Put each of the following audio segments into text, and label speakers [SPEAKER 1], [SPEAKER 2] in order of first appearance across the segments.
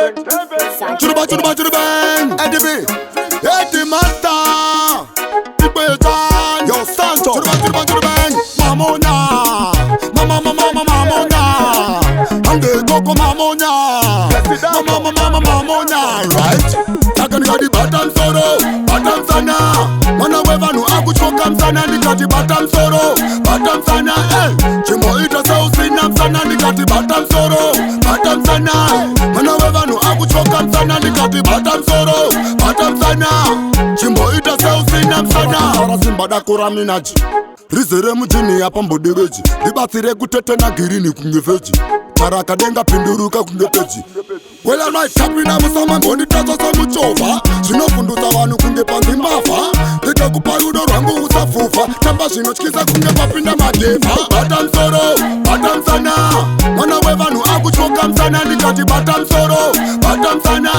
[SPEAKER 1] Churuba, churuba, churuba. Headmaster. Yo, Sancho. Churuba, churuba, churuba. Mamonya. Mamonya. And the Coco Mamonya. Mamonya, right? Takani gadi Bata Musoro, Bata Musana. Mana weva nu akuchoka msana nikati Bata Musoro, Bata Musana. Chimo ita sausina msana nikati Bata Musoro, Bata Musana. Mana weva nu akuchoka msana nikati Bata Musoro, Bata Musana. Chimo ita sausina msana. Sara simbada kuraminaji. Rizere mjini hapa mbodereji. Libatire kutete na girini kungefeji. Marakadenga pinduruka kungepeji. Well, I'm not happy now with someone going to touch us on the chova. She no fundu tawanu kunge panzi mafa. Teka kuparudo rangu usafufa. Chamba shino chkiza kunge papinda madefa. Bata Musoro, Bata Musana. Mana weva nu akuchoka msana nikati Bata Musoro, Bata Musana.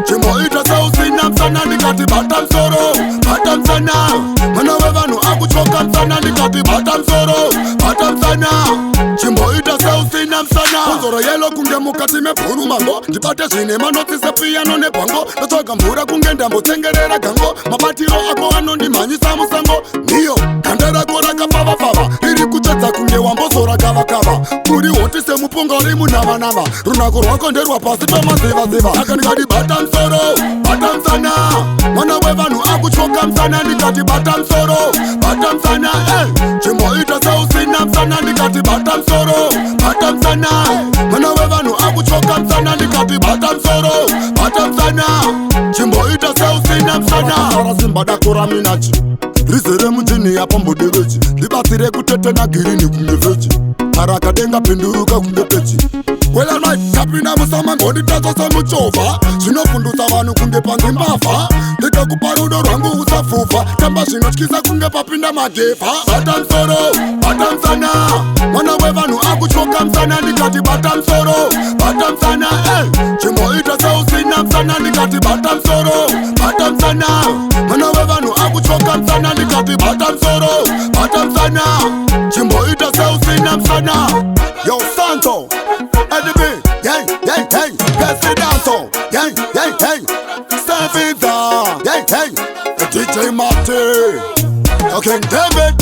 [SPEAKER 1] Chimo ita sausina msana nikati Bata Musoro, Bata Musana. Mana weva nu akuchoka msana nikati Bata Musoro, Bata Musana. Chimo ita sausina msana. Musoro yelo kunge mukati mepuru mango. Jibate zine manotise piano ne pango. Nachoka mbura kungenda mbotengerera gango. Mabatiro ako anondi manyisa musango. Niyo, kandera kora kapava fava. Iri kuchetza kunge wambosora kava kava. Kuri otise mupunga rimu nama nama. Runako rwako nderwa pasi toma ziva ziva. Akanikadi Bata Musoro, Bata Musana. Mana weva nu akuchoka msana nikati Bata Musoro, Bata Musana. Chimo ita sausina msana nikati Bata Musoro, Bata Musana. Mana weva nu akuchoka msana nikati Bata Musoro, Bata Musana. Chimbo ita sausina msana. Sara simbada kuraminaji. Rizere mjini hapa mbodereji. Libatire kutete na girini kungefeji. Marakadenga pinduruka kungepeji. Well, I'm not happy now with someone going to touch us on the chova. She no fundu tawanu kunge panzi mafa. Teka kuparudo rangu usafufa. Chamba shino chkiza kunge papinda madefa. Bata Musoro, Bata Musana. Mana weva nu akuchoka msana nikati Bata Musoro, Bata Musana. Chimo ita sausina msana nikati Bata Musoro, Bata Musana. Mana weva nu akuchoka msana nikati Bata Musoro, Bata Musana. Chimo ita sausina msana. Yo, Santo. Hey, hey, hey, Presidanto, hey, hey, hey, Vira, hey, hey, DJ Marty, okay, David.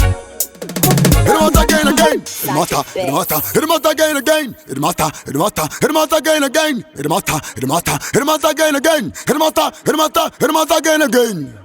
[SPEAKER 1] It must again, it must again, it must again, it must again.